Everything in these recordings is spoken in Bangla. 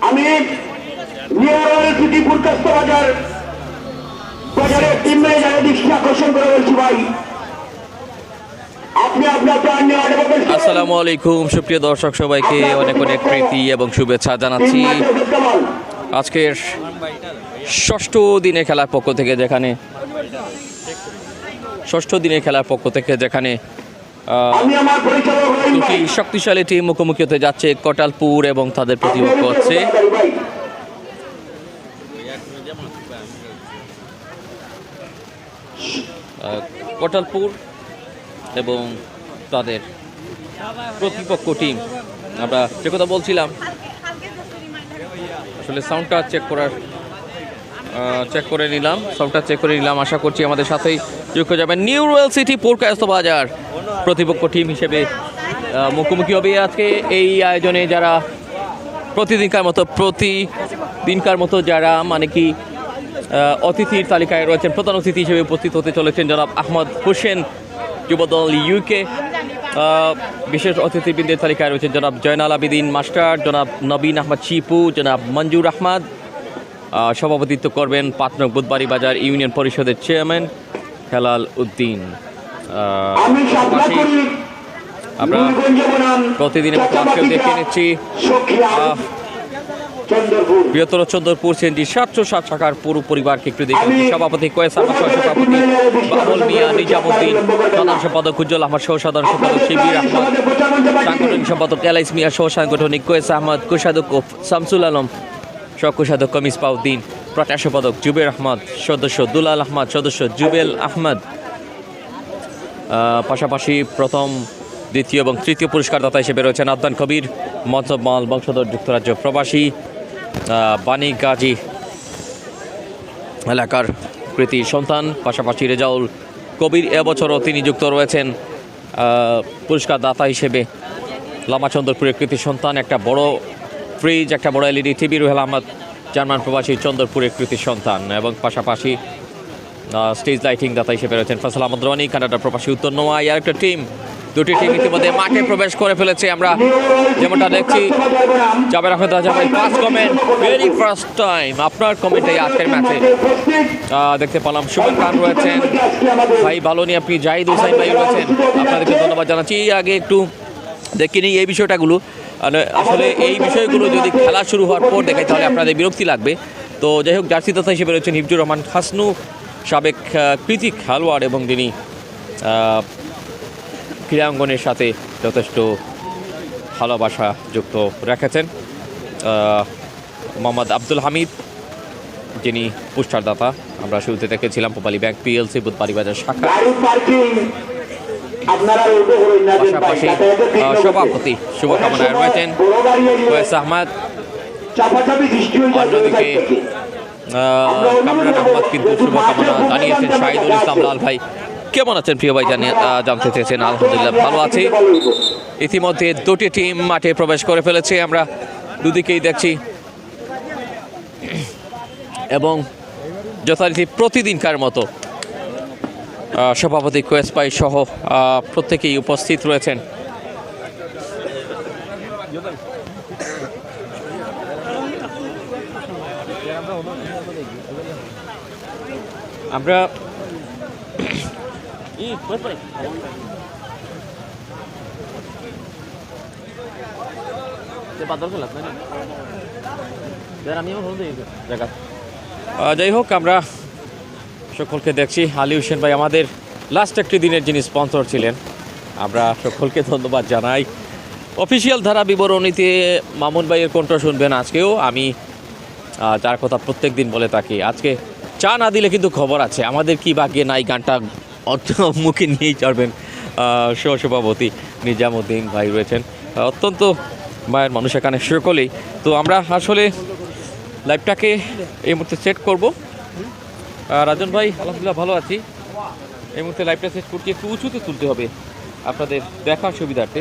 আমি নিউ রয়্যাল সিটি পুরকাস্ত বাজারের টিম ম্যানেজারের দৃষ্টি আকর্ষণ করে বলছি ভাই, আপনি আপনার প্রাণ নেওয়ার আসসালামু আলাইকুম সুপ্রিয় দর্শক, সবাইকে অনেক অনেক প্রীতি এবং শুভেচ্ছা জানাচ্ছি। আজকের ষষ্ঠ দিনে খেলার পক্ষ থেকে যেখানে দুটি শক্তিশালী টিম মুখোমুখি হতে যাচ্ছে। কটালপুর এবং তাদের প্রতিপক্ষ হচ্ছে কটালপুর এবং তাদের প্রতিপক্ষ টিম। আমরা যে কথা বলছিলাম, আসলে সাউন্ডটা চেক করে নিলাম। আশা করছি আমাদের সাথেই যুক্ত যাবেন। নিউ রয়্যাল সিটি পুরকাস্ত বাজার প্রতিপক্ষ টিম হিসেবে মুখোমুখি হবে আজকে এই আয়োজনে। যারা প্রতিদিনকার মতো যারা মানে কি অতিথির তালিকায় রয়েছেন, প্রধান অতিথি হিসেবে উপস্থিত হতে চলেছেন জনাব আহমদ হোসেন, যুবদল ইউকে। বিশেষ অতিথিবৃন্দের তালিকায় রয়েছেন জনাব জয়নাল আবেদিন মাস্টার, জনাব নবীন আহমদ চিপু, জনাব মঞ্জুর আহমদ। সভাপতিত্ব করবেন ৫ নং বুধবাড়ি বাজার ইউনিয়ন পরিষদের চেয়ারম্যান হেলাল উদ্দিন। আমরা প্রতিদিনের মতো আজকেও দেখে নিচ্ছি বৃহত্তর চন্দ্রপুর সিএনজি ৭০৭ শাখার পুরো পরিবারকে একটু দেখে নিচ্ছি। সভাপতি কয়েস আহমদ, সভাপতি বাবুল মিয়া, নিজামুদ্দিন, সাধারণ সম্পাদক উজ্জ্বল আহমদ, সহ সাধারণ সম্পাদক শিবির আহমদ, সাংগঠনিক সম্পাদক এলআইস মিয়া, সহ সাংগঠনিক কয়েস আহমদ, কোষাধ্যক্ষ শামসুল আলম, সহ কোষাধ্যক্ষ মিসবাউদ্দিন, প্রচার সম্পাদক জুবের আহমদ, সদস্য দুলাল আহমদ, সদস্য জুবেল আহমদ। পাশাপাশি প্রথম, দ্বিতীয় এবং তৃতীয় পুরস্কারদাতা হিসেবে রয়েছেন আদনান কবির, মতমাল বংশধর, যুক্তরাজ্য প্রবাসী, বাণী গাজী এলাকার কৃতি সন্তান। পাশাপাশি রেজাউল কবির, এবছরও তিনি যুক্ত রয়েছেন পুরস্কারদাতা হিসেবে, লামাচন্দ্রপুরের কৃতি সন্তান। একটা বড় ফ্রিজ, একটা বড় LED TV Ruhel Ahmad, German প্রবাসী, চন্দ্রপুরের কৃতি সন্তান। এবং পাশাপাশি স্টেজ লাইটিং দাতা হিসেবে রয়েছেন ফয়সাল আহমদ রনি, কানাডা প্রবাসী, উত্তর নোয়া। আর একটা টিম, দুটি টিম ইতিমধ্যে মাঠে প্রবেশ করে ফেলেছে। আমরা যেমনটা দেখছি, জাবের আহমেদ রাজা ভাই first comment, very first time আপনার কমেন্টে আজকের ম্যাচে দেখতে পেলাম। সুমন খান রয়েছেন ভাই, ভালো নিয়ে আপনি জাহিদ হুসাইন ভাই রয়েছেন, আপনাদেরকে ধন্যবাদ জানাচ্ছি। আগে একটু দেখে নিই এই বিষয়টাগুলো। আসলে এই বিষয়গুলো যদি খেলা শুরু হওয়ার পর দেখাই তাহলে আপনাদের বিরক্তি লাগবে। তো যাই হোক, জার্সি দাতা হিসেবে রয়েছেন হিফজুর রহমান হাসনু, সাবেক কৃতি খেলোয়াড় এবং তিনি ক্রীড়াঙ্গনের সাথে যথেষ্ট ভালোবাসা যুক্ত রেখেছেন। মোহাম্মদ আব্দুল হামিদ, যিনি পুরস্কারদাতা, আমরা শুরুতে দেখেছিলাম পোপালি ব্যাংক পিএলসি বুধবাড়ি বাজার শাখা। পাশাপাশি সভাপতি শুভকামনায় রয়েছেন কয়েস আহমদ, অন্যদিকে কামরান আহমদ কিন্তু শুভকামনা জানিয়েছেন শাহিদুল ইসলাম লাল ভাই। কেমন আছেন প্রিয় ভাই জানতে চেয়েছেন? আলহামদুলিল্লাহ ভালো আছি। ইতিমধ্যে দুটি টিম মাঠে প্রবেশ করে ফেলেছে, আমরা দুদিকেই দেখছি। এবং যথারীতি প্রতিদিনকার মতো সভাপতি কোয়েস ভাই সহ প্রত্যেকেই উপস্থিত রয়েছেন। আমরা যাই হোক, আমরা সকলকে দেখছি। আলী হোসেন ভাই আমাদের লাস্ট একটি দিনের যিনি স্পন্সর ছিলেন, আমরা সকলকে ধন্যবাদ জানাই। অফিসিয়াল ধারা বিবরণীতে মামুন ভাইয়ের কণ্ঠ শুনবেন আজকেও। আমি যার কথা প্রত্যেক দিন বলে থাকি, আজকে চা না দিলে কিন্তু খবর আছে, আমাদের কি ভাগ্যে নাই গানটা মুখে নিয়েই চড়বেন। সহসভাপতি নিজামুদ্দিন ভাই রয়েছেন, অত্যন্ত মায়ের মানুষ এখানে সকলেই। তো আমরা আসলে লাইভটাকে এই মুহূর্তে সেট করব। রাজন ভাই আলহামদুলিল্লাহ ভালো আছি। এই মুহূর্তে লাইভটা সেট করতে একটু উঁচুতে তুলতে হবে আপনাদের দেখার সুবিধার্থে।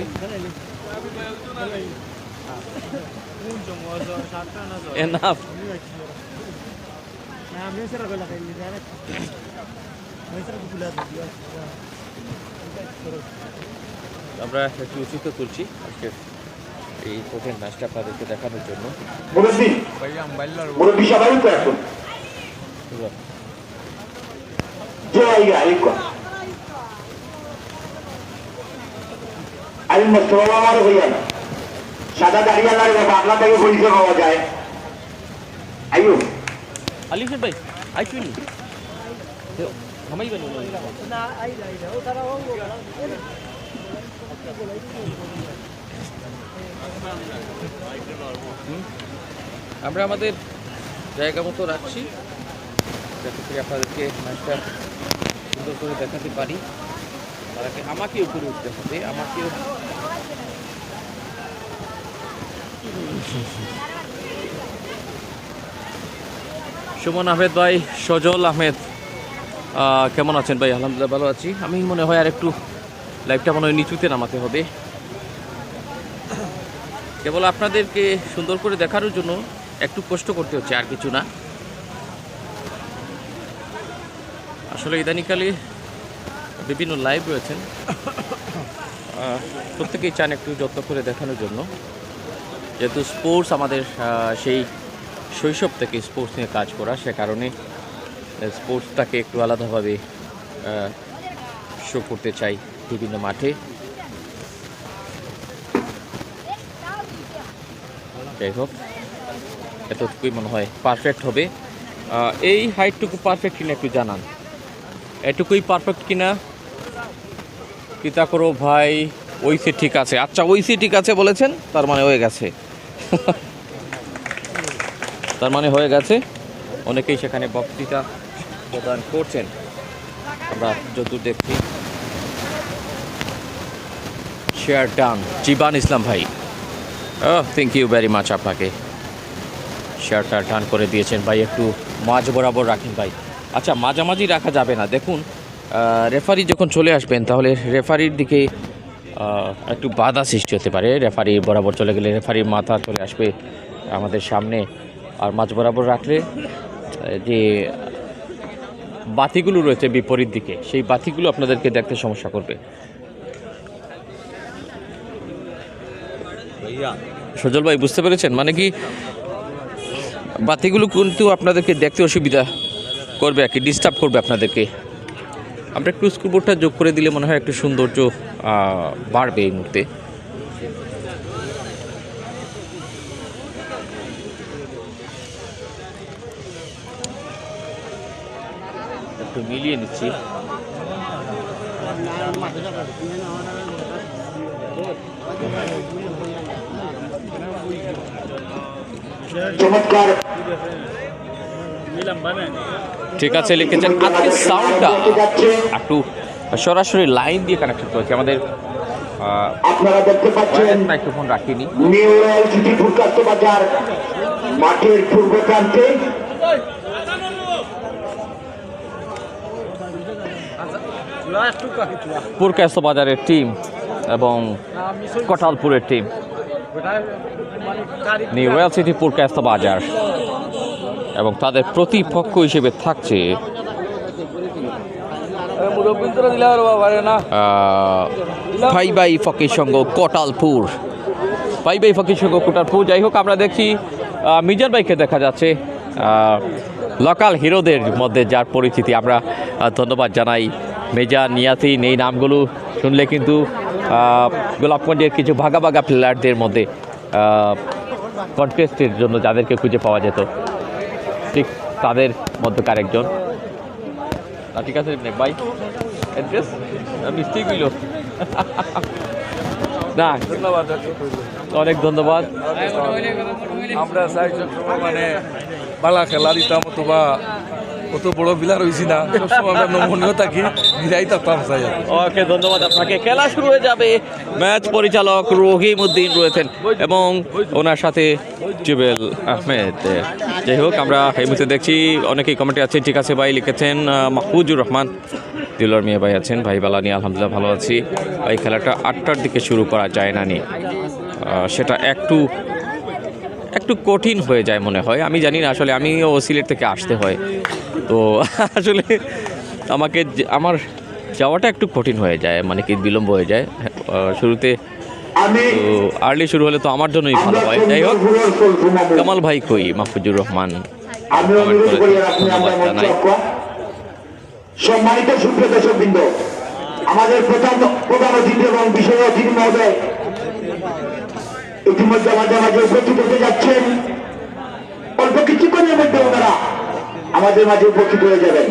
এনাফ আমরা একটু উঁচুতে তুলছি আজকে এই কঠিন ম্যাচটা আপনাদেরকে দেখানোর জন্য। মুরব্বী সবাই তো এখন যে আইগা আইগা আইন মোস্তফা আমার হইয়া না সাদা দাঁড়িয়ালার বাংলা থেকে পরিচয় পাওয়া যায়। আইয়ো আলী ভাই আইসুনি হামাইবেন আমরা আমাদের জায়গা মতো রাখছি যাতে করে আপনাদেরকে ম্যাচটা সুন্দর করে দেখাতে পারি। তার আগে আমাকে উপরে উঠতে হবে, আমাকেও সুমন আহমেদ ভাই, সজল আহমেদ, কেমন আছেন ভাই? আলহামদুলিল্লাহ ভালো আছি। আমি মনে হয় আর একটু লাইভটা মনে হয় নিচুতে নামাতে হবে, কেবল আপনাদেরকে সুন্দর করে দেখানোর জন্য একটু কষ্ট করতে হচ্ছে, আর কিছু না। আসলে ইদানিকালে বিভিন্ন লাইভ রয়েছেন, প্রত্যেকেই চান একটু যত্ন করে দেখানোর জন্য, যেহেতু স্পোর্টস আমাদের সেই শৈশব থেকে স্পোর্টস নিয়ে কাজ করা, সে কারণে স্পোর্টসটাকে একটু আলাদাভাবে শো করতে চাই বিভিন্ন মাঠে। যাই হোক, এতটুকুই মনে হয় পারফেক্ট হবে। এই হাইটটুকু পারফেক্ট কিনা একটু জানান, এটুকুই পারফেক্ট কিনা? কিতা করো ভাই, ওইসে ঠিক আছে। আচ্ছা, ওইসে ঠিক আছে বলেছেন, তার মানে হয়ে গেছে। তার মানে হয়ে গেছে। অনেকেই সেখানে বক্তৃতা প্রদান করছেন, আমরা যতদূর দেখছি। শেয়ার ডান জীবান ইসলাম ভাই, থ্যাংক ইউ ভেরি মাচ, আপনাকে শেয়ারটা ডান করে দিয়েছেন ভাই। একটু মাঝ বরাবর রাখেন ভাই। আচ্ছা, মাঝামাঝি রাখা যাবে না, দেখুন রেফারি যখন চলে আসবেন তাহলে রেফারির দিকে একটু বাধা সৃষ্টি হতে পারে। রেফারি বরাবর চলে গেলে রেফারির মাথা চলে আসবে আমাদের সামনে, আর মাঝ বরাবর রাখলে যে বাতিগুলো রয়েছে বিপরীত দিকে, সেই বাতিগুলো আপনাদেরকে দেখতে সমস্যা করবে। সজল ভাই বুঝতে পেরেছেন? মানে কি, বাতিগুলো কিন্তু আপনাদেরকে দেখতে অসুবিধা করবে আর কি, ডিস্টার্ব করবে আপনাদেরকে। আমরা একটু স্কুবোর্ডটা যোগ করে দিলে মনে হয় একটু সৌন্দর্য বাড়বে এই মুহূর্তে। একটু মিলিয়ে নিচ্ছি। চমৎকার, ঠিক আছে, লিখেছেন। আজকে সাউন্ডটা একটু সরাসরি লাইন দিয়ে কানেকশন করেছি আমাদের, আপনারা দেখতে পাচ্ছেন মাইক্রোফোন রাখিনি। নিউ রয়্যাল সিটি ফুরকাস্ত বাজার মাঠের পূর্ব প্রান্তে পুরকাস্ত বাজারের টিম এবং কটালপুরের টিম, নিউ রয়্যাল সিটি পুরকাস্ত বাজার, এবং তাদের প্রতিপক্ষ হিসেবে থাকছে ভাই ভাই ফকির সংঘ কোটালপুর, ভাই ভাই ফকির সংঘ কোটালপুর। যাই হোক, আমরা দেখি মিজান ভাইকে দেখা যাচ্ছে, লোকাল হিরোদের মধ্যে যার পরিচিতি, আমরা ধন্যবাদ জানাই। মেজান, নিয়াতিন, এই নামগুলো শুনলে কিন্তু গোলাপগঞ্জের কিছু ভাগা ভাগা প্লেয়ারদের মধ্যে কন্টেস্টের জন্য যাদেরকে খুঁজে পাওয়া যেত, ঠিক তাদের মধ্যকার একজন। ঠিক আছে ভাই, অ্যাড্রেস মিস্টেক হইল না, অনেক ধন্যবাদ। আমরা চাই মানে বালা খেলা দিতাম, অথবা অত বড় বিলার হয়েছি না, সবসময় আমরা নমনীয় থাকি, নিরাই থাকতাম চাই। ওকে, ধন্যবাদ আপনাকে। খেলা শুরু হয়ে যাবে। ম্যাচ পরিচালক রহিম উদ্দিন রয়েছেন এবং ওনার সাথে জুবেল আহমেদ। যাই হোক, আমরা এই মুহূর্তে দেখছি অনেকেই কমেন্টে আছেন। ঠিক আছে ভাই, লিখেছেন মাহফুজুর রহমান। দিলর মিয়া ভাই আছেন, ভাই বালানি, আলহামদুলিল্লাহ ভালো আছি। এই খেলাটা 8টার দিকে শুরু করা যায় না নি, সেটা একটু কঠিন হয়ে যায় মনে হয়। আমি জানি না, আসলে আমিও সিলেট থেকে আসতে হয়, তো আসলে আমার যাওয়াটা একটু কঠিন হয়ে যায়, মানে কি বিলম্ব হয়ে যায়। শুরুতে আমি তো আর্লি শুরু হলে তো আমার জন্যই ভালো হয়। যাই হোক, কামাল ভাই কই, মাহফুজুর রহমান আমি কমেন্ট অনুরোধ করি করেছেন, আপনি আমরা ধন্যবাদ জানাই। সম্মানিত সুপ্রিয় দর্শকবৃন্দ, আমাদের প্রধান অতিথি এবং বিশেষ অতিথি মহোদয় ইতিমধ্যে মাঝে মাঝে উপস্থিত হতে যাচ্ছেন। অল্প কিছুক্ষণের মধ্যে ওনারা আমাদের মাঝে উপস্থিত হয়ে যাবেন।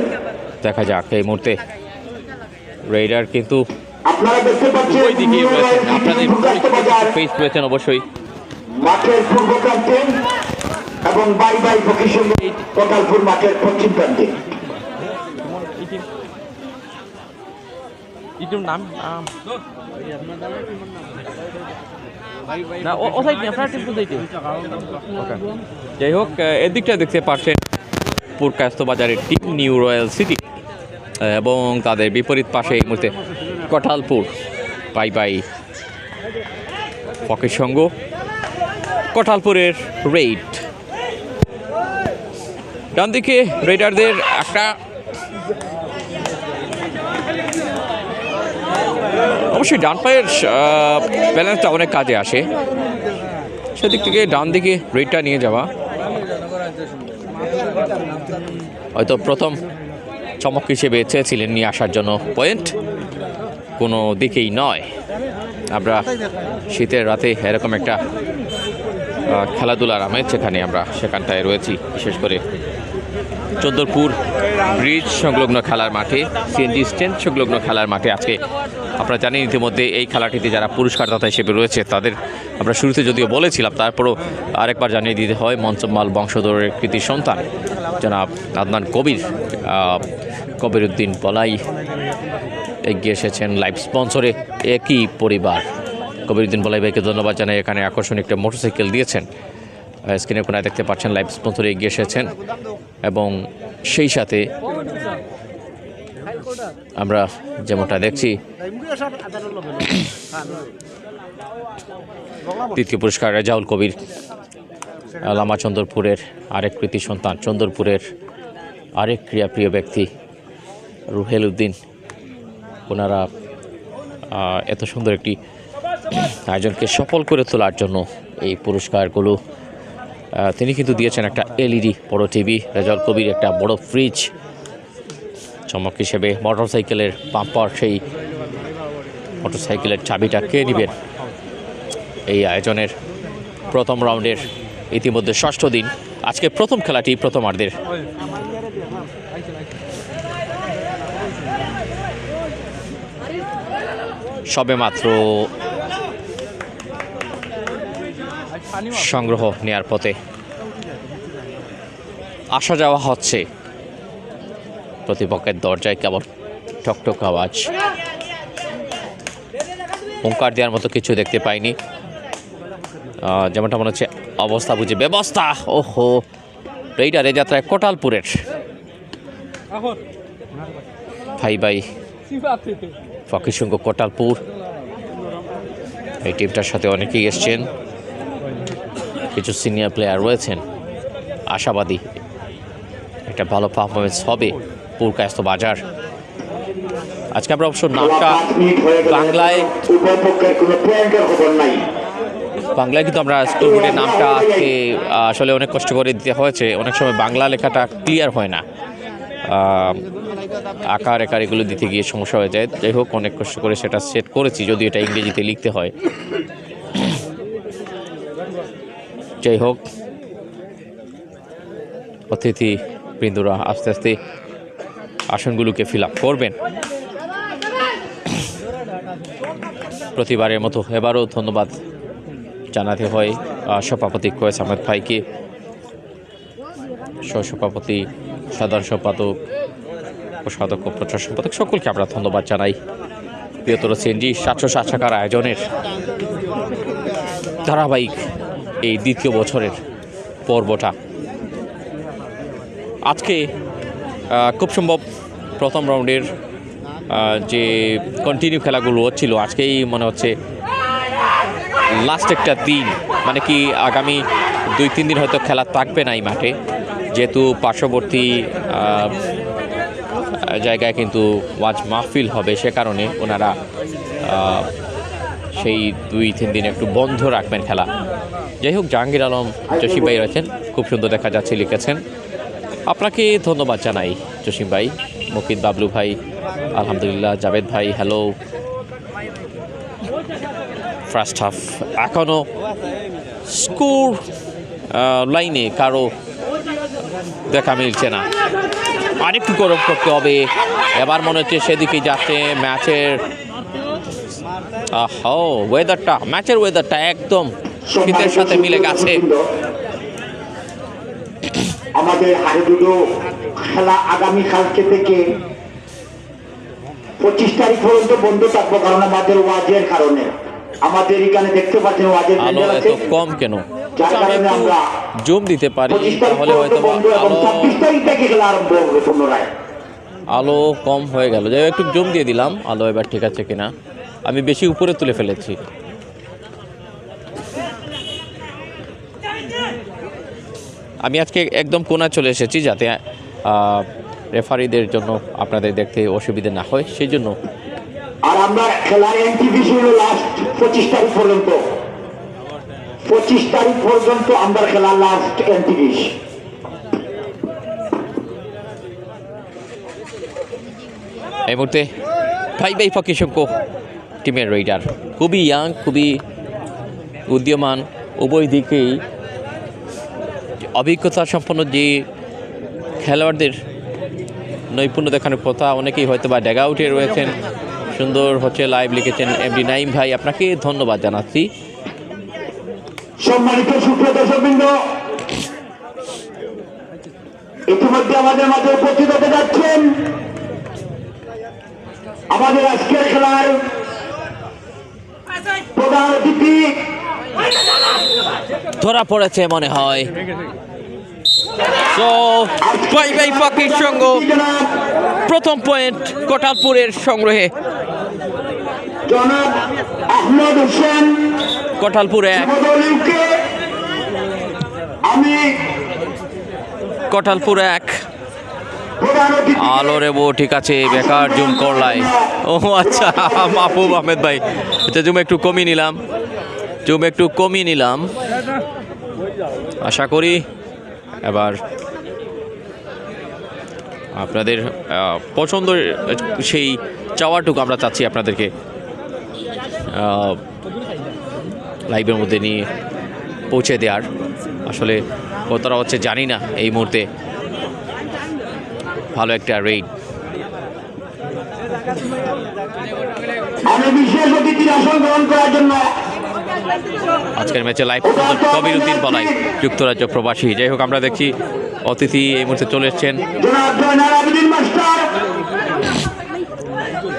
দেখা যাক এই মুহূর্তে রেইডার কিন্তু আপনারা দেখতে পাচ্ছেন ওই দিকে রয়েছেন, আপনাদের বাজার ফেস রয়েছেন অবশ্যই। মাঠের পূর্ব প্রান্তে এবং বাই বাই ফকির কোটালপুর মাঠের পশ্চিম প্রান্তে। যাই হোক, এদিকটা দেখতে পাচ্ছেন পুরকায়স্থ বাজারের টিম নিউ রয়্যাল সিটি এবং তাদের বিপরীত পাশে এই মুহূর্তে কঠালপুর বাই বাই ফকির সংঘ, কঠালপুরের রেইড। ডান দিকে রেইডারদের একটা অবশ্যই ডান পায়ের ব্যালেন্সটা অনেক কাজে আসে, সেদিক থেকে ডান দিকে রেইডটা নিয়ে যাওয়া হয়তো প্রথম চমক হিসেবে চেয়েছিলেন নিয়ে আসার জন্য পয়েন্ট, কোনো দিকেই নয়। আমরা শীতের রাতে এরকম একটা খেলাধুলার আমেজ সেখানটায় রয়েছি, বিশেষ করে চন্দরপুর ব্রিজ সংলগ্ন খেলার মাঠে, সিএনজি স্ট্যান্ড সংলগ্ন খেলার মাঠে। আজকে আপনারা জানেন ইতিমধ্যে এই খেলাটিতে যারা পুরস্কারদাতা হিসেবে রয়েছে তাদের আমরা শুরুতে যদিও বলেছিলাম, তারপরও আরেকবার জানিয়ে দিতে হয় মঞ্চমাল বংশধরের কৃতি সন্তান জনাব আদনান কবির উদ্দিন বলাই এগিয়ে এসেছেন লাইভ স্পন্সরে একই পরিবার। কবির উদ্দিন বলাই ভাইকে ধন্যবাদ জানাই, এখানে আকর্ষণীয় একটা মোটরসাইকেল দিয়েছেন। স্ক্রিনের কোনায় দেখতে পাচ্ছেন লাইভ স্পন্সরে এগিয়ে এসেছেন এবং সেই সাথে আমরা যেমনটা দেখছি দ্বিতীয় পুরস্কার রেজাউল কবির, লামা চন্দরপুরের আরেক কৃতি সন্তান, চন্দরপুরের আরেক ক্রিয়াপ্রিয় ব্যক্তি রুহেল উদ্দিন। ওনারা এত সুন্দর একটি আয়োজনকে সফল করে তোলার জন্য এই পুরস্কারগুলো তিনি কিন্তু দিয়েছেন একটা এলইডি বড় টিভি, রেজাউল কবির একটা বড় ফ্রিজ, চমক হিসেবে মোটরসাইকেলের পাম্পার, সেই মোটরসাইকেলের চাবিটা কে নেবেন। এই আয়োজনের প্রথম রাউন্ডের ইতিমধ্যে ষষ্ঠ দিন, আজকে প্রথম খেলাটি প্রথমার্ধের। সবে মাত্র সংগ্রহ নেয়ার পথে আসা যাওয়া হচ্ছে, প্রতিপক্ষের দরজায় কেবল ঠকঠক আওয়াজ, হুঙ্কার দেওয়ার মতো কিছু দেখতে পাইনি, যেমনটা মনে হচ্ছে অবস্থা বুঝে ব্যবস্থা। ওহো, রেইডার এই যাত্রায় কোটালপুরের ভাই ভাই ফকির সংঘ কোটালপুর, এই টিমটার সাথে অনেকেই এসছেন, কিছু সিনিয়র প্লেয়ার রয়েছেন, আশাবাদী একটা ভালো পারফরমেন্স হবে পুরকায়স্থ বাজার। আজকে আমরা অবশ্য নামটা বাংলায় কিন্তু আমরা স্কোরবোর্ডের নামটা আজকে আসলে অনেক কষ্ট করে দিতে হয়েছে, অনেক সময় বাংলা লেখাটা ক্লিয়ার হয় না, আকার একার এগুলো দিতে গিয়ে সমস্যা হয়ে যায়। যাই হোক, অনেক কষ্ট করে সেটা সেট করেছি, যদিও এটা ইংরেজিতে লিখতে হয়। যাই হোক, অতিথি বৃন্দরা আস্তে আস্তে আসনগুলোকে ফিল আপ করবেন। প্রতিবারের মতো এবারও ধন্যবাদ জানাতে হয় সভাপতি কোয়েস আহমেদ ভাইকে, সহসভাপতি, সাধারণ সম্পাদক, কোষাধ্যক্ষ, প্রচার সম্পাদক, সকলকে আমরা ধন্যবাদ জানাই। বৃহত্তর সিএনজি 760 টাকার আয়োজনের ধারাবাহিক এই দ্বিতীয় বছরের পর্বটা আজকে খুব সম্ভব প্রথম রাউন্ডের যে কন্টিনিউ খেলাগুলো হচ্ছিল, আজকেই মনে হচ্ছে লাস্ট একটা দিন, মানে কি আগামী 2-3 দিন হয়তো খেলা থাকবে না এই মাঠে, যেহেতু পার্শ্ববর্তী জায়গায় কিন্তু ওয়াজ মাহফিল হবে, সে কারণে ওনারা সেই 2-3 দিন একটু বন্ধ রাখবেন খেলা। যাই হোক, জাহাঙ্গীর আলম জসিম ভাই রয়েছেন, খুব সুন্দর দেখা যাচ্ছে, লিখেছেন। আপনাকে ধন্যবাদ জানাই জসিম ভাই। মুকিত বাবলু ভাই আলহামদুলিল্লাহ, জাভেদ ভাই হ্যালো। ফার্স্ট হাফ এখনও স্কোর লাইনে কারো দেখা মিলছে না, আরেকটু গরম করতে হবে। এবার মনে হচ্ছে সেদিকে যাচ্ছে ম্যাচের ম্যাচের ওয়েদারটা একদম শীতের সাথে মিলে গেছে। আমাদের হাড়ুডুডু খেলা আগামীকালকে থেকে 25 তারিখ পর্যন্ত বন্ধ থাকবো, কারণ আমাদের ওয়াজের কারণে। আমাদের এখানে দেখতে পাচ্ছেন ওয়াজের আলো প্যান্ডেল এত আছে, কম কেন? যার কারণে আমরা জুম দিতে পারি 25 তারিখ তাহলে হয়তো পর্যন্ত বন্ধ এবং 26 তারিখ থেকে খেলা আরম্ভ হবে পুনরায়। আলো কম হয়ে গেল, যাই হোক, একটু জুম দিয়ে দিলাম। আলো এবার ঠিক আছে কিনা, আমি বেশি উপরে তুলে ফেলেছি। আমি আজকে একদম কোণা চলে এসেছি যাতে রেফারিদের জন্য আপনাদের দেখতে অসুবিধা না হয়, সেই জন্য। আর আমরা খেলার এনটিভি ছিল লাস্ট 25 তারিখ পর্যন্ত। 25 তারিখ পর্যন্ত আমরা খেলার লাস্ট এনটিভি। এই মুহূর্তে ভাই ফকিশঙ্ক টিমের রাইডার, খুবই ইয়াং, খুবই উদীয়মান, উভয় দিকেই অভিজ্ঞতা সম্পন্ন যে খেলোয়াড়দের নৈপুণ্য দেখানোর কথা। অনেকেই হয়তো বা ড্যাগ আউটে রয়েছেন। সুন্দর হচ্ছে লাইভ লিখেছেন এমডি নাইম ভাই, আপনাকে ধন্যবাদ জানাচ্ছি। সম্মানিত সুপ্রিয় দর্শকবৃন্দ, ইতিমধ্যে আমাদের মাঝে উপস্থিত হতে যাচ্ছেন আমাদের আজকের খেলার প্রধান অতিথি। ধরা পড়েছে মনে হয়। তো ভাই ফকির সঙ্গ প্রথম পয়েন্ট কোটালপুরের সংগ্রহে। জনাব আহমদ হোসেন কোটালপুর 1, আমি কোটালপুর 1। প্রধান অতিথি। আলো রে বো, ঠিক আছে, বেকার জুম করলাই। ও আচ্ছা, মাহবুব আহমেদ ভাই, আচ্ছা জুম একটু কমিয়ে নিলাম। আশা করি এবার আপনাদের পছন্দের সেই চাওয়াটুকু আমরা চাচ্ছি আপনাদেরকে লাইভের মধ্যে নিয়ে পৌঁছে দেওয়ার। আসলে কতটা হচ্ছে জানি না এই মুহূর্তে। ভালো একটা রেড। আমি বিশেষ অতিথির আসন গ্রহণ করার জন্য আজকের ম্যাচে লাইভ কবির উদ্দিন বলাই, যুক্তরাজ্য প্রবাসী। যাই হোক, আমরা দেখছি অতিথি এই মুহূর্তে চলে এসছেন। জনাব জয়নাল আবেদিন মাস্টার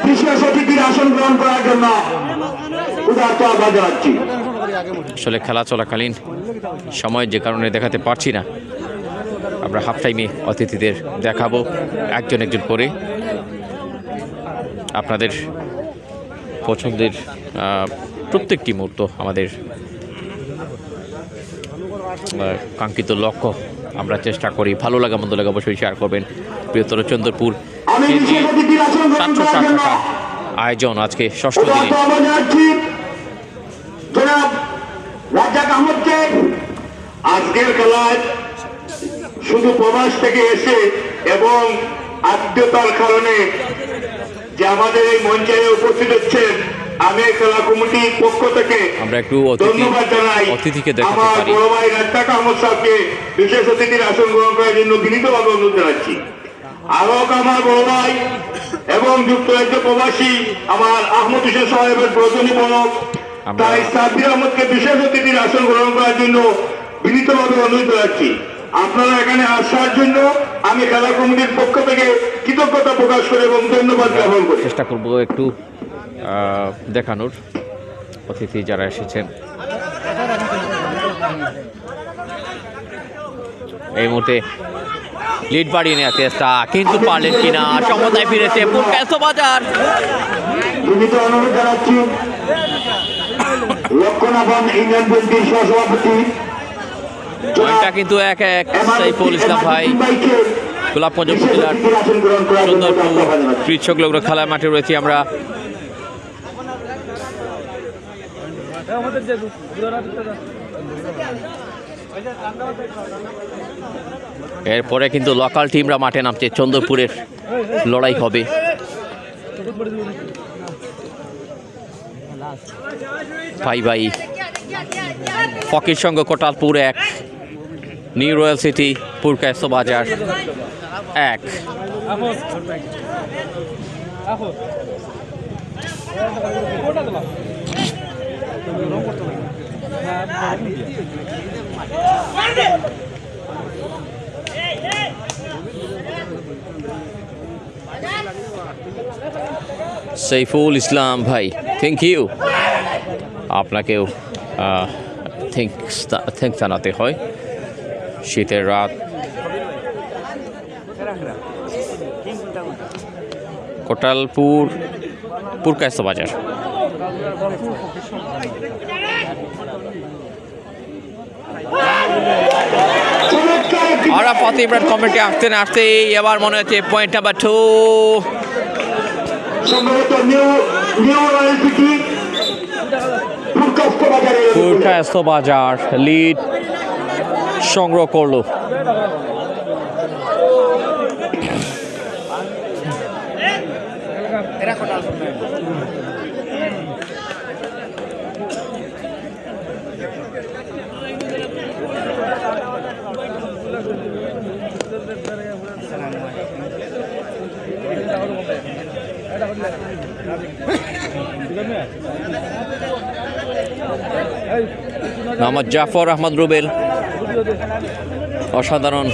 বিশেষ অতিথির আসন গ্রহণ করার জন্য উদারত আহ্বান জানাচ্ছি। আসলে খেলা চলাকালীন সময় যে কারণে দেখাতে পারছি না, আমরা হাফ টাইমে অতিথিদের দেখাবো একজন করে। আপনাদের পছন্দের প্রত্যেকটি মুহূর্ত আমাদের কাঙ্ক্ষিত লক্ষ্য। আমরা চেষ্টা করি ভালো লাগা মন্দ লাগা অবশ্যই শেয়ার করবেন। বৃহত্তর চন্দ্রপুর আমি বিশেষ অতিথির আসন গ্রহণ করার 760 জন্য টাকা আয়োজন আজকে ষষ্ঠ দিনে। উদারত আহ্বান জানাচ্ছি জনাব রাজ্জাক আহমদকে। আজকের খেলায় শুধু প্রবাস থেকে এসে এবং আত্মীয়তার কারণে যে আমাদের এই মঞ্চে উপস্থিত হচ্ছেন, আমি খেলা কমিটির পক্ষ থেকে আমরা একটু ধন্যবাদ জানাই। অতিথিকে দেখাতে আমার পারি। বড় ভাই রাজ্জাক আহমদ সাহেবকে বিশেষ অতিথির আসন গ্রহণ করার জন্য বিনীতভাবে অনুরোধ জানাচ্ছি। আরো আমার বড় ভাই এবং যুক্তরাজ্য প্রবাসী আমার আহমদ হোসেন সাহেবের প্রয়োজনী বলক তাই সাব্বির আহমদকে বিশেষ অতিথির আসন গ্রহণ করার জন্য বিনীতভাবে অনুরোধ জানাচ্ছি। আপনারা এখানে আসার জন্য আমি খেলা কমিটির পক্ষ থেকে কৃতজ্ঞতা প্রকাশ করে এবং ধন্যবাদ জ্ঞাপন করি। চেষ্টা করব একটু দেখানোর অতিথি যারা এসেছেন। এই মুহূর্তে লিড বাড়িয়ে নেওয়ার চেষ্টা, কিন্তু পারলেন কিনা। সমতায় ফিরেছে বাজার। বিনীত অনুরোধ জানাচ্ছি লক্ষণাবন ইউনিয়ন বিএনপির সহসভাপতি পয়েন্টটা কিন্তু 1-1 সাইফুল ইসলাম ভাই। গোলাপগঞ্জ উপজেলার কৃষক লোক খেলার মাঠে রয়েছি আমরা। এরপরে কিন্তু লোকাল টিমরা মাঠে নামছে, চন্দ্রপুরের লড়াই হবে। ভাই ভাই ফকির সঙ্গ Kotalpur 1, new royal city Purkayastha বাজার 1। সৈফুল ইসলাম ভাই, থ্যাংক ইউ। আপনাকেও থ্যাঙ্কস জানাতে হয়। শীতের রাত, কোটালপুর পুরকায়স্ত বাজার। আরাফাত ইমরান কমেন্টে আসতে না আসতে এবার মনে হচ্ছে পয়েন্ট নাম্বার 2 সম্ভবত নিউ রয়্যাল সিটি পুরকায়স্ত বাজার লিড সংগ্রহ করলো। মোহাম্মদ জাফর আহমদ রুবেল অসাধারণ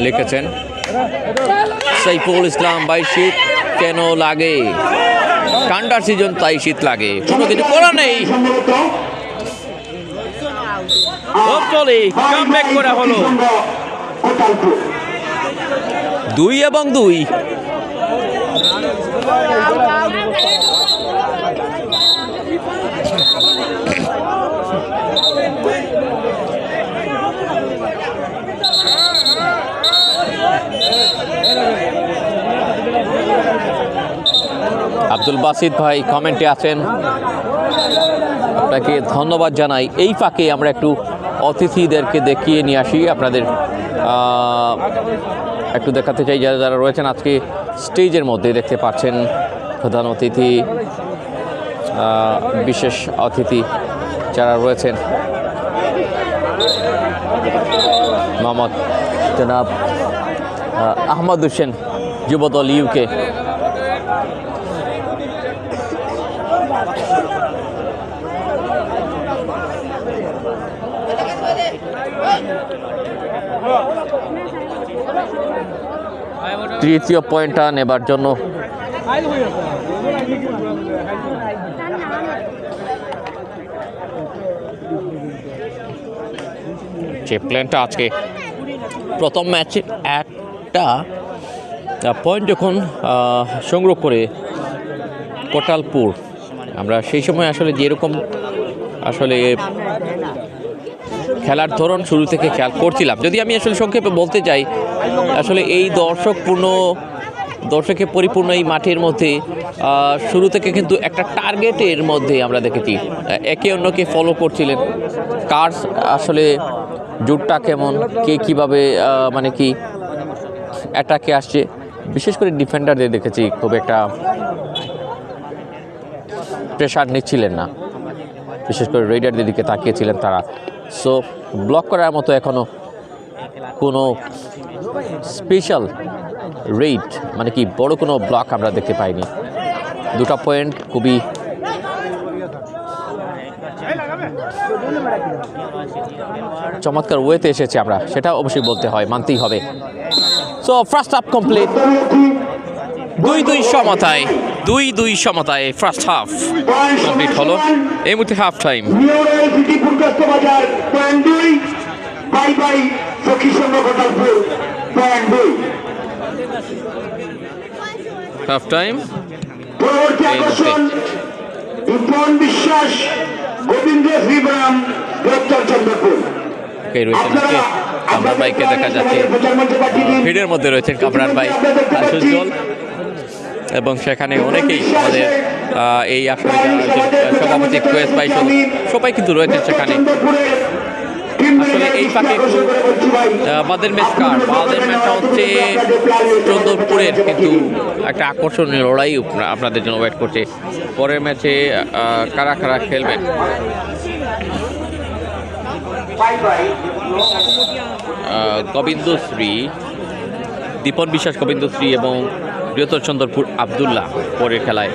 লিখেছেন। সাইফুল ইসলাম, ভাই শীত কেন লাগে? ঠান্ডার সিজন তাই শীত লাগে, কোনো কিছু করার নেই। কামব্যাক করা হলো 2-2। আব্দুল বাসিত ভাই কমেন্টে আছেন, আপনাকে ধন্যবাদ জানাই। এই ফাঁকে আমরা একটু অতিথিদেরকে দেখিয়ে নিয়ে আসি, আপনাদের একটু দেখাতে চাই যারা যারা রয়েছেন আজকে স্টেজের মধ্যে। দেখতে পাচ্ছেন প্রধান অতিথি, বিশেষ অতিথি যারা রয়েছেন, মোহাম্মদ জনাব আহমদ হোসেন, যুবদল ইউকে। তৃতীয় পয়েন্টটা নেবার জন্য যে প্ল্যানটা আজকে প্রথম ম্যাচে একটা পয়েন্ট যখন সংগ্রহ করে কোটালপুর, আমরা সেই সময় আসলে যেরকম আসলে খেলার ধরন শুরু থেকে খেয়াল করছিলাম। যদি আমি আসলে সংক্ষেপে বলতে চাই, আসলে এই দর্শকে পরিপূর্ণ এই মাঠের মধ্যে শুরু থেকে কিন্তু একটা টার্গেটের মধ্যে আমরা দেখেছি, একে অন্যকে ফলো করছিলেন। কার আসলে জোরটা কেমন, কে কীভাবে মানে কি অ্যাটাকে আসছে, বিশেষ করে ডিফেন্ডারদের দেখেছি খুব একটা প্রেশার নিচ্ছিলেন না, বিশেষ করে রেডারদের দিকে তাকিয়েছিলেন তারা। সো ব্লক করার মতো এখনও কোনো স্পেশাল রেড মানে কি বড় কোনো ব্লক আমরা দেখতে পাইনি। দুটা পয়েন্ট খুবই চমৎকার ওয়েতে এসেছে, আমরা সেটা অবশ্যই বলতে হয়, মানতেই হবে। সো ফার্স্ট হাফ কমপ্লিট, 2-2 সমতায়, 2-2 সমতায় ফার্স্ট হাফ কমপ্লিট হলো। এই মুহূর্তে হাফ টাইম। Half time. বিশ্বাস, গোবিন্দ শ্রীরাম, চন্দ্রপুর কামরান ভাইকে দেখা যাচ্ছে, ভিড়ের মধ্যে রয়েছেন কামরান ভাই, সুজল, এবং সেখানে অনেকেই আমাদের এই আসলে সভাপতি কুয়েস ভাই সবাই কিন্তু রয়েছেন সেখানে। আসলে এই ফাঁকে একটু বাদের ম্যাচটা হচ্ছে চন্দরপুরের, কিন্তু একটা আকর্ষণীয় লড়াই আপনাদের জন্য ওয়েট করছে। পরের ম্যাচে কারা কারা খেলবেন গোবিন্দশ্রী, দীপন বিশ্বাস গোবিন্দশ্রী এবং বৃহত্তর চন্দরপুর আবদুল্লাহ পরের খেলায়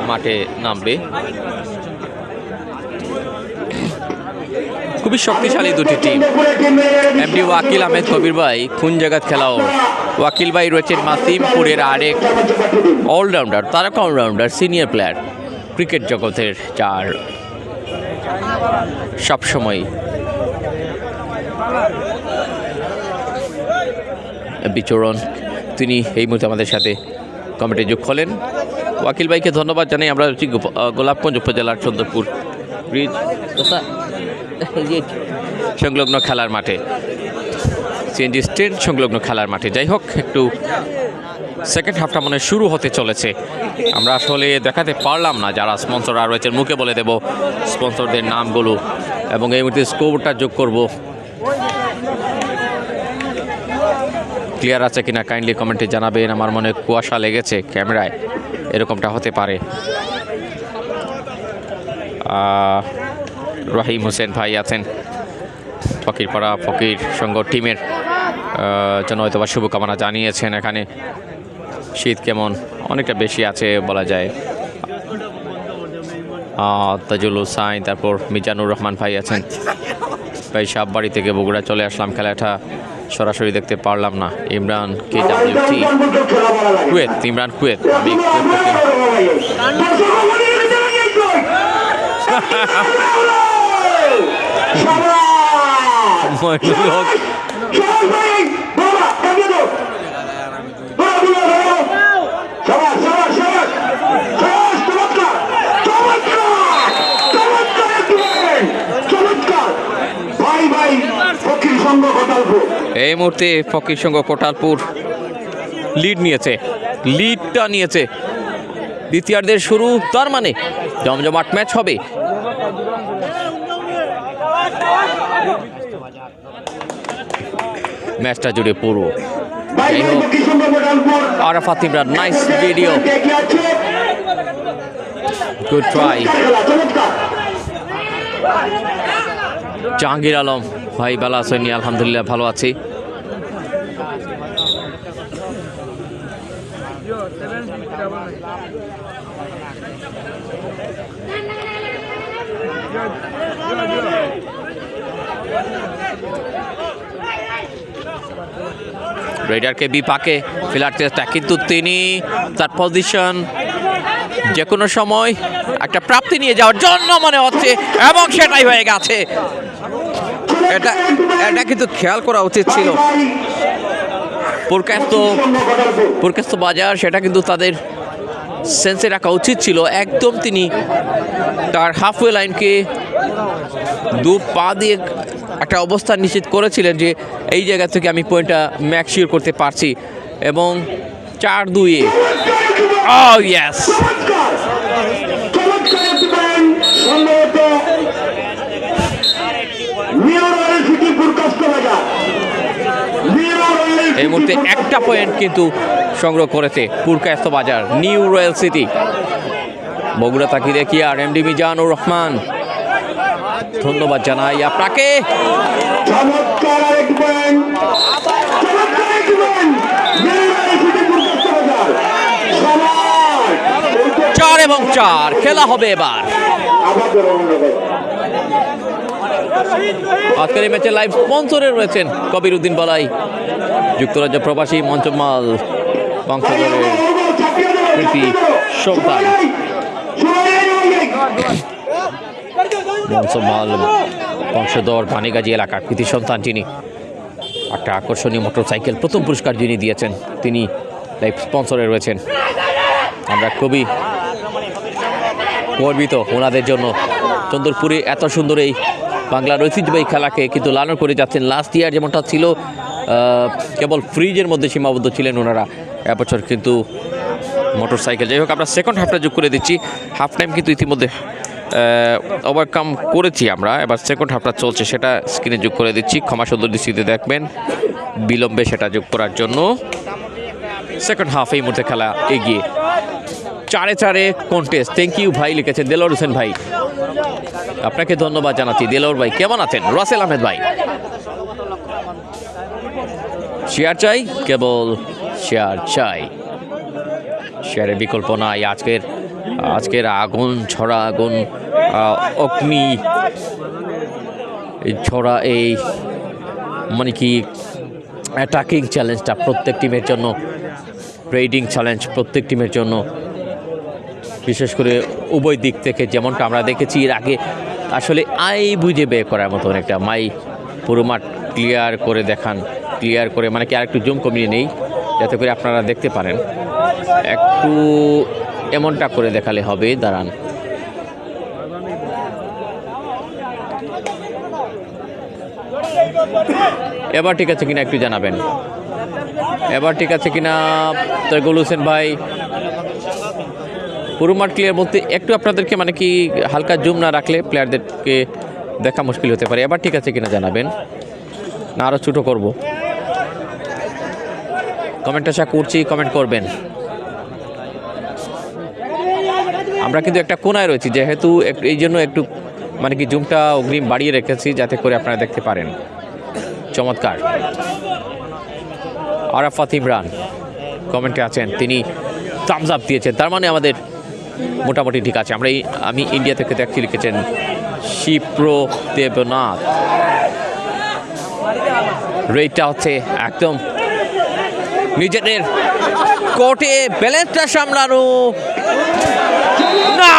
মাঠে নামবে। খুবই শক্তিশালী দুটি টিম। এমডি ওয়াকিল আহমেদ কবির ভাই কোন জায়গায় খেলাও, ওয়াকিল ভাই রয়েছেন মাসিমপুরের আরেক অলরাউন্ডার, তারকা অলরাউন্ডার, সিনিয়র প্লেয়ার, ক্রিকেট জগতের যার সবসময় বিচরণ, তিনি এই মুহূর্তে আমাদের সাথে কমিটি যোগ হলেন। ওয়াকিল ভাইকে ধন্যবাদ জানাই। আমরা হচ্ছি গোলাপগঞ্জ উপজেলার চন্দ্রপুর ব্রিজ সংলগ্ন খেলার মাঠে, সিএনজি স্ট্যান্ড সংলগ্ন খেলার মাঠে। যাই হোক, একটু সেকেন্ড হাফটা মনে শুরু হতে চলেছে। আমরা আসলে দেখাতে পারলাম না যারা স্পন্সররা রয়েছেন, মুখে বলে দেব স্পন্সরদের নামগুলো এবং এই মুহূর্তে স্কোরটা যোগ করব। ক্লিয়ার আছে কিনা কাইন্ডলি কমেন্টে জানাবেন। আমার মনে কুয়াশা লেগেছে ক্যামেরায়, এরকমটা হতে পারে। রহিম হোসেন ভাই আছেন, ফকিরপাড়া ফকির সংঘ টিমের জন্য হয়তো বা শুভকামনা জানিয়েছেন। এখানে শীত কেমন, অনেকটা বেশি আছে বলা যায়। তাজুল হুসাইন, তারপর মিজানুর রহমান ভাই আছেন। ভাই সাববাড়ি থেকে বগুড়া চলে আসলাম, খেলাটা সরাসরি দেখতে পারলাম না। Imran KWT Kuwait, Imran Kuwait, আমি এই মুহূর্তে ফকির সংঘ কোটালপুর লিডটা নিয়েছে। দ্বিতীয়ার্ধের শুরু, তার মানে জমজমাট ম্যাচ হবে। ম্যাচটা জুড়ে পুরো Arafat Imran, nice video, good try. Jahangir Alam ভাই ভালো আছেন? আলহামদুলিল্লাহ ভালো আছি। রেডারকে বিপাকে ফেলার চেষ্টা, কিন্তু তিনি তার পজিশন যে কোনো সময় একটা প্রাপ্তি নিয়ে যাওয়ার জন্য মনে হচ্ছে, এবং সেটাই হয়ে গেছে। এটা কিন্তু খেয়াল করা উচিত ছিল। পুরকাস্ত বাজার, সেটা কিন্তু তাদের সেন্সে রাখা উচিত ছিল। একদম তিনি তার হাফওয়ে লাইনকে দু পা দিয়ে একটা অবস্থান নিশ্চিত করেছিলেন যে এই জায়গা থেকে আমি পয়েন্টটা ম্যাকশিওর করতে পারছি, এবং 4-2-এ ইয়েস, এই মুহূর্তে একটা পয়েন্ট কিন্তু সংগ্রহ করেছে পুরকাস্ত বাজার, নিউ রয়্যাল সিটি। বগুড়া তাকিয়ে দেখি আর এমডি মিজানুর রহমান, ধন্যবাদ জানাই আপনাকে। 4 এবং 4 খেলা হবে এবার। আজকের এই ম্যাচে লাইভ স্পন্সরে রয়েছেন কবির উদ্দিন বালাই, যুক্তরাজ্য প্রবাসী মঞ্চমাল বংশধরের কৃতি সন্তান। মঞ্চমাল বংশধর পানিগাজী এলাকার কৃতি সন্তান, যিনি একটা আকর্ষণীয় মোটরসাইকেল প্রথম পুরস্কার যিনি দিয়েছেন, তিনি লাইভ স্পন্সরে রয়েছেন। আমরা খুবই গর্বিত ওনাদের জন্য। চন্দরপুরে এত সুন্দর এই বাংলার ঐতিহ্যবাহী খেলাকে কিন্তু লালন করে যাচ্ছেন। লাস্ট ইয়ার যেমনটা ছিল কেবল ফ্রিজের মধ্যে সীমাবদ্ধ ছিলেন ওনারা, এবছর কিন্তু মোটরসাইকেল। যাই হোক, আমরা সেকেন্ড হাফটা যোগ করে দিচ্ছি। হাফ টাইম কিন্তু ইতিমধ্যে ওভারকাম করেছি আমরা, এবার সেকেন্ড হাফটা চলছে, সেটা স্ক্রিনে যোগ করে দিচ্ছি। ক্ষমা সুন্দর দৃষ্টিতে দেখবেন বিলম্বে সেটা যোগ করার জন্য। সেকেন্ড হাফ এই মুহূর্তে খেলা এগিয়ে 4-4 কন্টেস্ট। থ্যাংক ইউ ভাই লিখেছেন দেলোয়ার হোসেন ভাই, আপনাকে ধন্যবাদ জানাচ্ছি। দেলোয়ার ভাই কেমন আছেন? রাসেল আহমেদ ভাই, শেয়ার চাই, কেবল শেয়ার চাই, শেয়ারের বিকল্প নাই। আজকের আগুন ছড়া, আগুন অগ্নি ছড়া, এই মানে কি অ্যাটাকিং চ্যালেঞ্জটা প্রত্যেক টিমের জন্য, রেডিং চ্যালেঞ্জ প্রত্যেক টিমের জন্য, বিশেষ করে উভয় দিক থেকে। যেমনটা আমরা দেখেছি এর আগে, আসলে আই বুঝে বের করার মতো একটা মাই পুরো মাঠ ক্লিয়ার করে দেখান, ক্লিয়ার করে মানে কি আর একটু জুম কমিয়ে নেই যাতে করে আপনারা দেখতে পারেন। একটু এমনটা করে দেখালে হবে, দাঁড়ান। এবার ঠিক আছে কিনা একটু জানাবেন, এবার ঠিক আছে কিনা তৈগুল হোসেন ভাই। পুরো মাঠ ক্লিয়ার বলতে একটু আপনাদেরকে মানে কি হালকা জুম না রাখলে প্লেয়ারদেরকে দেখা মুশকিল হতে পারে। এবার ঠিক আছে কিনা জানাবেন, না আরও ছোটো করব? কমেন্ট আশা করছি কমেন্ট করবেন। আমরা কিন্তু একটা কোনায় রয়েছি, যেহেতু এই জন্য একটু মানে কি জুমটা অগ্রিম বাড়িয়ে রেখেছি যাতে করে আপনারা দেখতে পারেন। চমৎকার। আরাফাত ইমরান কমেন্টে আছেন, তিনি থামস আপ দিয়েছেন, তার মানে আমাদের মোটামুটি ঠিক আছে। আমি ইন্ডিয়া থেকে দেখছি, লিখেছেন শিপ্রো দেবনাথ। রেটটা হচ্ছে একদম নিজেদের কোর্টে ব্যালেন্সটা সামলানো না।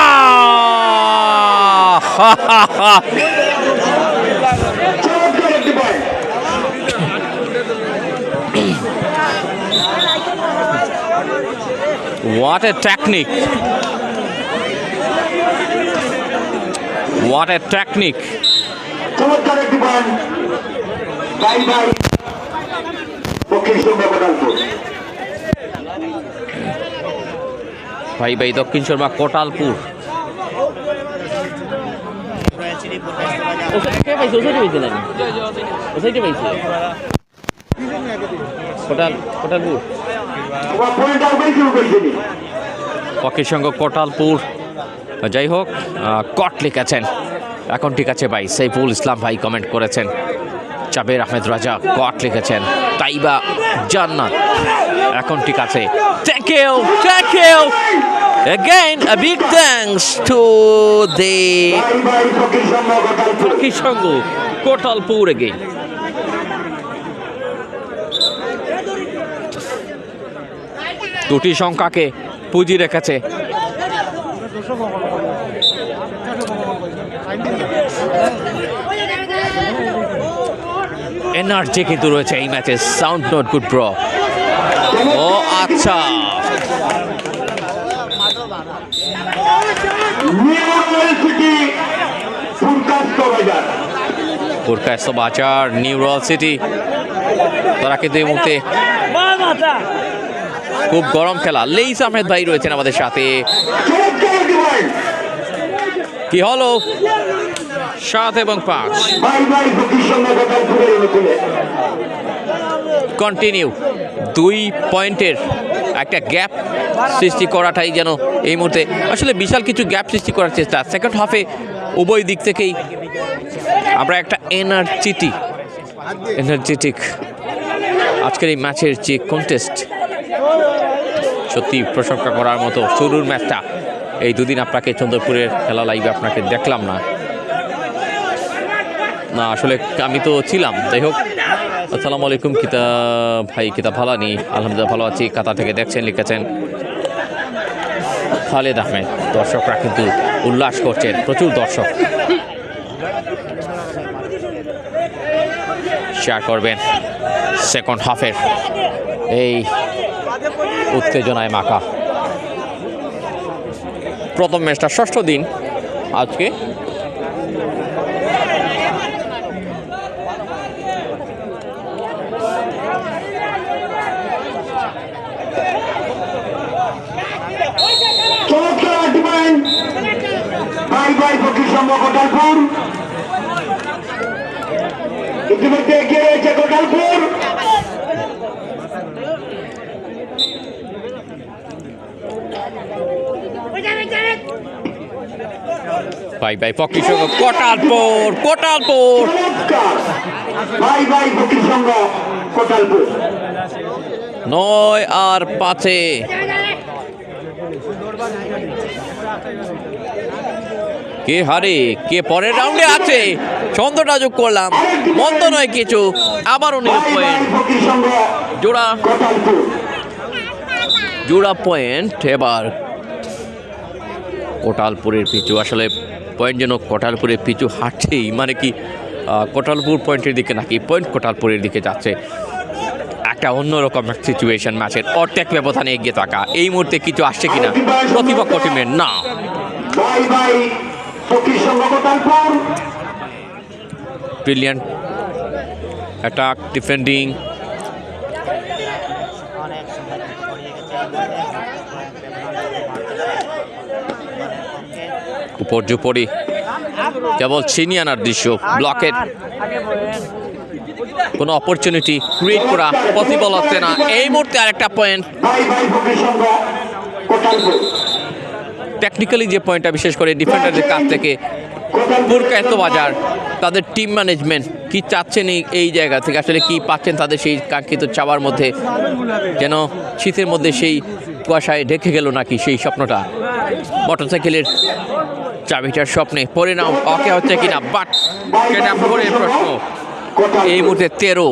What a technique! What a technique! চমৎকার একটি বল, বাই বাই দক্ষিণ শর্মা কোটালপুর। ভাই ভাই দক্ষিণ শর্মা কোটালপুর। কোটালপুর পক্ষের সঙ্গে কোটালপুর। যাই হোক, কট লিখেছেন, এখন ঠিক আছে ভাই। সাইফুল ইসলাম ভাই কমেন্ট করেছেন। জাবের আহমেদ রাজা কট লিখেছেন। তাইবা জান্নাত এখন ঠিক আছে। Thank you, thank you again, a big thanks to the পক্ষের সঙ্গে কোটালপুর again. দুটি সংখ্যাকে পুঁজি রেখেছে। এনার্জি কিন্তু রয়েছে এই ম্যাচে। Sound not good bro. ও আচ্ছা, পুরকাস্ত বাজার নিউ রয়্যাল সিটি, তারা কিন্তু এই মুহূর্তে খুব গরম খেলা। লেইস আহমেদ ভাই রয়েছেন আমাদের সাথে। কি হলো? 7 এবং 5 কন্টিনিউ। 2 পয়েন্টের একটা গ্যাপ সৃষ্টি করাটাই যেন এই মুহূর্তে আসলে বিশাল কিছু গ্যাপ সৃষ্টি করার চেষ্টা। সেকেন্ড হাফে উভয় দিক থেকেই আমরা একটা এনার্জেটিক আজকের এই ম্যাচের যে কন্টেস্ট, সত্যি প্রশংসা করার মতো। শুরুর ম্যাচটা এই দুদিন আপনাকে চন্দ্রপুরের খেলা লাইভে আপনাকে দেখলাম না, আসলে আমি তো ছিলাম। যাই হোক, আসসালামু আলাইকুম ভাই, কিতাব ভালো নি? আলহামদুলিল্লাহ ভালো আছি। কাতার থেকে দেখছেন, লিখেছেন খালেদ আহমেদ। দর্শকরা কিন্তু উল্লাস করছেন, প্রচুর দর্শক। শেয়ার করবেন সেকেন্ড হাফের এই উত্তেজনায় মাখা প্রথম ম্যাচটা, ষষ্ঠ দিন আজকে। সংঘ কোটালপুর ইতিমধ্যে এগিয়ে রয়েছে কোটালপুর। ভাই ভাই ফকির সংঘ কোটালপুর কোটালপুর চমৎকার ভাই ভাই ফকির সংঘ কোটালপুর। 9-5 কে হারে কে পরের রাউন্ডে আছে ছন্দটা যোগ করলাম মন্দ নয় কিছু আবারও নীল ভাই ভাই পয়েন্ট ফকির সংঘ জোড়া কোটালপুর। জোড়া পয়েন্ট এবার কোটালপুরের পিছু আসলে পয়েন্ট যেন কোটালপুরের পিছু হাঁটছেই মানে কি কোটালপুর পয়েন্টের দিকে নাকি পয়েন্ট কোটালপুরের দিকে যাচ্ছে একটা অন্যরকম সিচুয়েশন ম্যাচের অর্ধেক ব্যবধানে এগিয়ে থাকা এই মুহূর্তে কিছু আসছে কিনা প্রতিপক্ষ টিমের না ভাই ভাই ফকির সংঘ কোটালপুর। ব্রিলিয়ান্ট অ্যাটাক ডিফেন্ডিং উপর্যুপরি কেবল ছিনিয়ে আনার দৃশ্য ব্লকের কোনো অপরচুনিটি ক্রিয়েট করা পসিবল হচ্ছে না এই মুহূর্তে আরেকটা পয়েন্ট ভাই ভাই ফকির সংঘ কোটালপুর। টেকনিক্যালি যে পয়েন্টটা বিশেষ করে ডিফেন্ডারদের কাছ থেকে পুরকায়স্ত বাজার তাদের টিম ম্যানেজমেন্ট কি চাচ্ছেন এই জায়গা থেকে আসলে কি পাচ্ছেন তাদের সেই কাঙ্ক্ষিত চাওয়ার মধ্যে যেন শীতের মধ্যে সেই কুয়াশায় ঢেকে গেল নাকি সেই স্বপ্নটা মোটরসাইকেলের চাবিটার স্বপ্নে পরিণাম ওকে হচ্ছে কিনা বাট সেটা পরের প্রশ্ন এই মুহূর্তে 13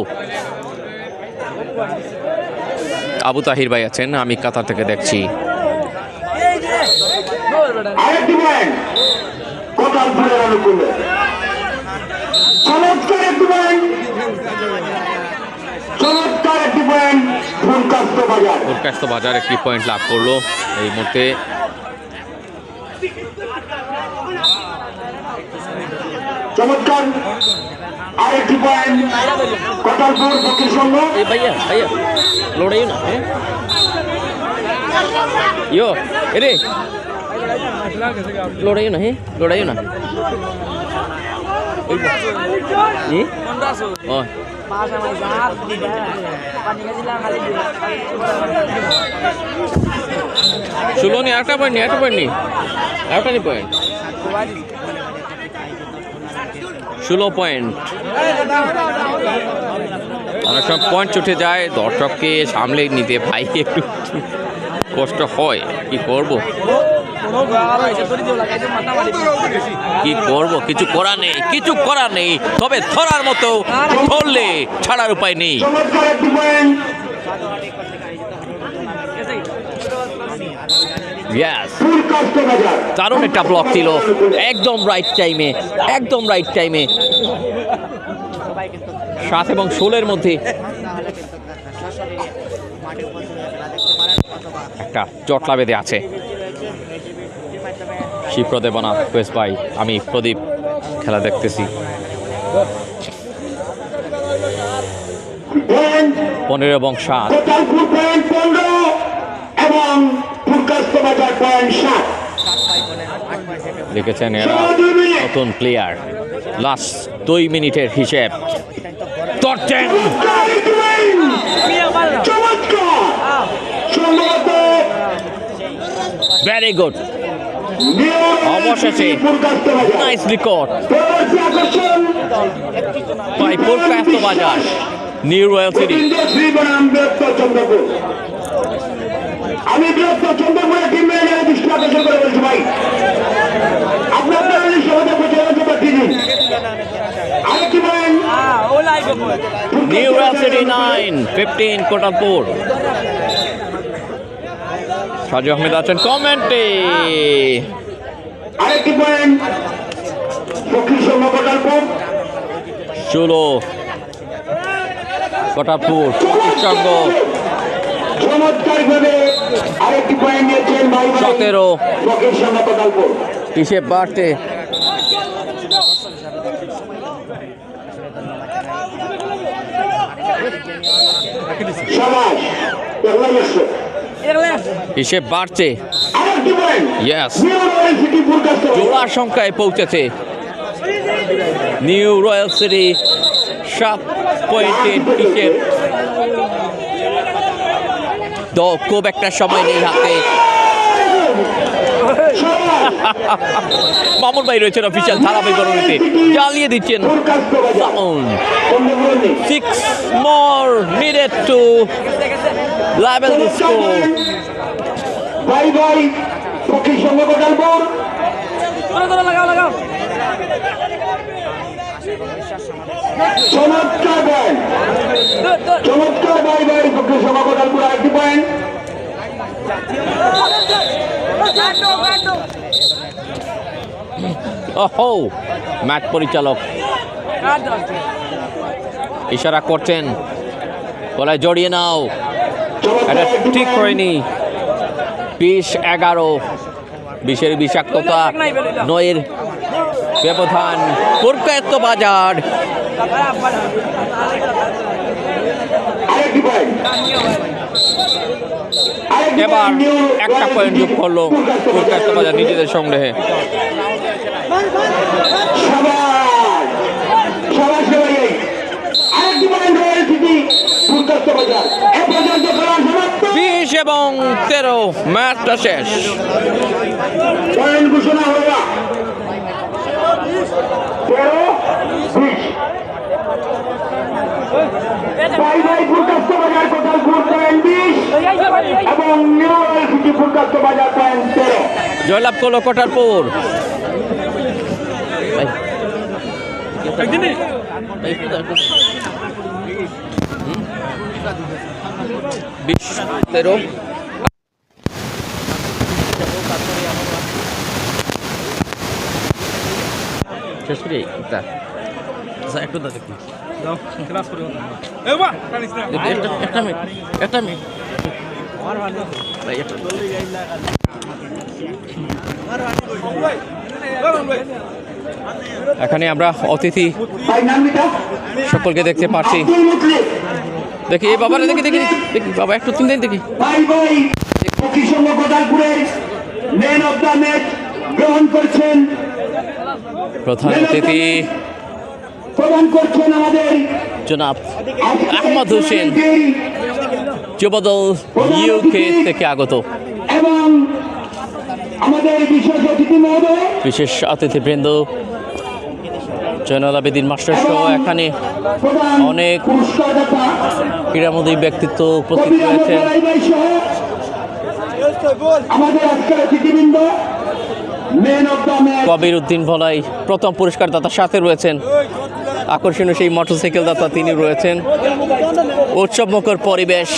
আবু তাহির ভাই আছেন আমি কাতার থেকে দেখছি আরেকটি পয়েন্ট কোটালপুরের অনুকূলে চমৎকার একটি পয়েন্ট চমৎকার একটি পয়েন্ট ফুলকাস্ত বাজার। পুরকায়স্ত বাজার একটি পয়েন্ট লাভ করলো এই মুহূর্তে চমৎকার আরেকটি পয়েন্ট কোটালপুর ফকির সংঘ। भैया भैया लोड़ाइयो ना यो अरे लोड़ाइयो ना लोड़ाइयो ना जी ओ ষোলো নি একটা পয়েন্ট নি পয়েন্ট 16 পয়েন্ট অনেক সময় পয়েন্ট উঠে যায় দর্শককে সামলে নিতে ভাই একটু কষ্ট হয় কি করব কিছু করার নেই তবে ধরার মতো ধরলে ছাড়ার উপায় নেই চমৎকার একটি পয়েন্ট ইয়াস ফুলকাস্ত বাজার। দারুণ একটা ব্লক ছিল একদম রাইট টাইমে 7 এবং 16 মধ্যে একটা জটলা বেঁধে আছে শিবপ্রদেবনা বেশ ভাই আমি প্রদীপ খেলা দেখতেছি পয়েন্ট 15 এবং 7 কোটালপুর পয়েন্ট 15 এবং ফুলকাস্ত বাজার পয়েন্ট 7। দেখেছেন এরা নতুন প্লেয়ার লাস্ট 2 মিনিটের হিসেব ধরছেন চমৎকার সম্ভবত ভেরি গুড অবশেষে ফুলকাস্ত বাজার নাইসলি কট পরবর্তী আকর্ষণ বাই পুরকায়স্ত বাজার নিউ রয়্যাল সিটি শ্রী বনাম বৃহত্তর চন্দ্রপুর। আমি বৃহত্তর চন্দ্রপুরের টিম ম্যানেজারের দৃষ্টি আকর্ষণ করে বলছি ভাই আপনার সহজে প্রচারণা পাঠিয়ে দিন। আরেকটি point new royal city 9-15 Kotalpur Saju Ahmed আছেন কমেন্টে আরেকটি পয়েন্ট ফকির সংঘ কোটালপুর 16 কোটালপুর ফকির সংঘ চমৎকার ভাবে আরেকটি পয়েন্ট নিয়েছেন ভাই 17 ফকির সংঘ কোটালপুর। হিসেব বাড়তে সাবাস হিসেব বাড়ছে আরেকটি point yes new royal city ফুলকাস্ত জোড়ার সংখ্যায় পৌঁছেছে নিউ রয়্যাল সিটি 7 পয়েন্টের হিসেব। তো খুব একটা সময় নেই হাতে। মামুন ভাই রয়েছেন অফিসিয়াল ধারাবাহিক গণনীতে, জ্বালিয়ে দিচ্ছেন। 6 more needed to level the score. ভাই ভাই পক্ষের সঙ্গে গোটালপুর চমৎকার ভাই, চমৎকার ভাই ভাই পক্ষের সঙ্গে গোটালপুর আরেকটি পয়েন্ট। ওহো, ম্যাচ পরিচালক ইশারা করছেন, গলায় জড়িয়ে নাও। এটা ঠিক হয়নি। 20-11, 20-এর বিষাক্ততা, 9-এর ব্যবধান। পুরকায়ত্ত বাজার আরেকটি পয়েন্ট, এবার একটা পয়েন্ট যোগ করলো পুরকায়ত্ত বাজার নিজেদের সংগ্রহে। সবাই সবাই সবাই আরেকটি পয়েন্ট রয়্যাল সিটি পুরকাস্ত বাজার। এ পর্যন্ত খেলা সমাপ্ত। 20 এবং 13, ম্যাচটা শেষ। পয়েন্ট ঘোষণা হলো 13-20। ভাই ভাই পুরকাস্ত বাজার কোটালপুর পয়েন্ট 20 এবং নিউ রয়্যাল সিটি পুরকাস্ত বাজার পয়েন্ট 13। জয়লাভ করলো কোটালপুর। 20-13। শেষ করে একটু দেখি একটা মিনিট এখানে আমরা অতিথি ভাই নামটা সকলকে দেখতে পাচ্ছি। আব্দুল মুতলিব। দেখি এই বাবারা, দেখি দেখি দেখি বাবা, একটু তিন দিন দেখি। ভাই ভাই পক্ষের সঙ্গে গোটালপুরের ম্যান অফ দ্য ম্যাচ গ্রহণ করছেন, প্রধান অতিথি প্রদান করছেন আমাদের জনাব আহমদ হোসেন, যুবদল ইউকে থেকে আগত এবং আমাদের বিশেষ অতিথি মহোদয় বিশেষ অতিথিবৃন্দ, জয়নুল আবেদিন মাস্টার সহ এখানে প্রধান অনেক পুরস্কারদাতা ক্রীড়ামোদী ব্যক্তিত্ব উপস্থিত কবির আহমদ রয়েছেন। আলাই ভাই সহ আমাদের আজকের অতিথিবৃন্দ ম্যান অফ দ্য ম্যাচ কবির উদ্দিন ভলাই প্রথম পুরস্কার দাতার সাথে রয়েছেন। আকর্ষণীয় সেই মোটরসাইকেল দাতা তিনি রয়েছেন। উৎসবমুখর পরিবেশ,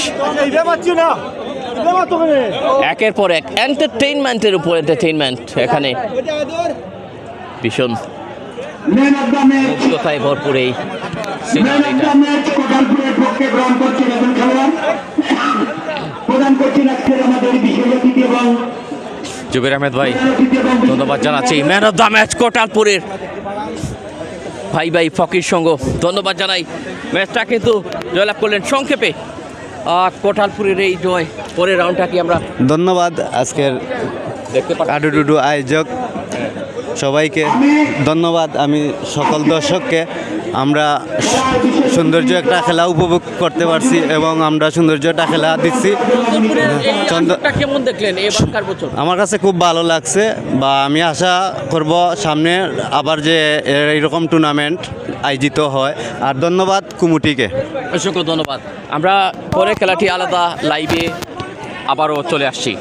একের পর এক এন্টারটেইনমেন্টের উপর এন্টারটেইনমেন্ট। এখানে ভীষণ ম্যান অফ দ্য ম্যাচ মুক্ততায় ভরপুর এই ম্যান অফ সিনারিটা। দ্য ম্যাচ কোটালপুরের পক্ষে গ্রহণ করছেন এখন খেলোয়াড় প্রদান করছেন আজকের আমাদের বিশেষ অতিথি এবং জুবের আহমেদ ভাই, অতিথি এবং ধন্যবাদ জানাচ্ছি। ম্যান অফ দ্য ম্যাচ কোটালপুরের ভাই ভাই ফকির সঙ্গ, ধন্যবাদ জানাই। ম্যাচটা কিন্তু জয়লাভ করলেন সংক্ষেপে কোটালপুরের এই জয়। পরের রাউন্ডটা কি আমরা ধন্যবাদ আজকের দেখতে পাচ্ছি? আডুডুডু আয়োজক সবাইকে ধন্যবাদ। আমি সকল দর্শককে, আমরা সৌন্দর্য একটা খেলা উপভোগ করতে পারছি এবং আমরা সৌন্দর্য একটা খেলা দিচ্ছি। কোটালপুরের এই চন্দ্র- আসরটা কেমন দেখলেন এবারকার বছর? আমার কাছে খুব ভালো লাগছে, বা আমি আশা করব সামনে আবার যে এইরকম টুর্নামেন্ট আয়োজিত হয়। আর ধন্যবাদ কমিটিকে। অসংখ্য ধন্যবাদ। আমরা পরে খেলাটি আলাদা লাইভে আবারও চলে আসছি।